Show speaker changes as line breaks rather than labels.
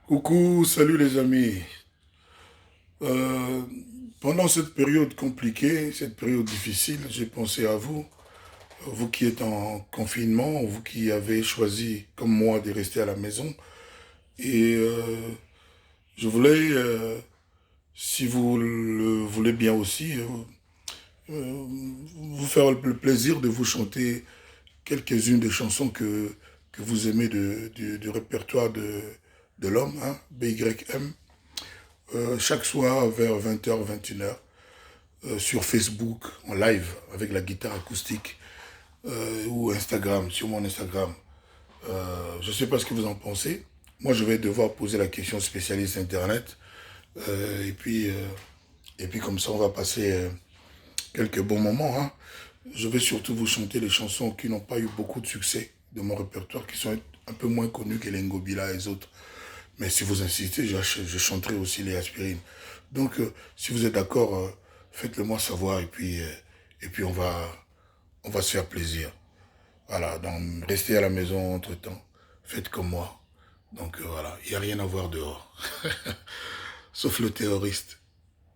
Coucou, salut les amis. Euh, Pendant cette période compliquée, cette période difficile, j'ai pensé à vous, vous qui êtes en confinement, vous qui avez choisi, comme moi, de rester à la maison. Et je voulais, si vous le voulez bien aussi, euh, vous faire le plaisir de vous chanter quelques-unes des chansons que vous aimez du répertoire de l'homme, hein, BYM. Chaque soir vers 20h, 21h, sur Facebook, en live, avec la guitare acoustique, ou Instagram, sur mon Instagram. Je ne sais pas ce que vous en pensez. Moi, je vais devoir poser la question spécialiste Internet. Euh, et puis, euh, et puis comme ça, on va passer quelques bons moments, hein. Je vais surtout vous chanter les chansons qui n'ont pas eu beaucoup de succès de mon répertoire, qui sont un peu moins connues que les Ngobila et les autres. Mais si vous insistez, je chanterai aussi les aspirines. Donc, si vous êtes d'accord, faites-le moi savoir et puis on va se faire plaisir. Voilà, donc restez à la maison entre-temps. Faites comme moi. Donc voilà, il n'y a rien à voir dehors. Sauf le terroriste.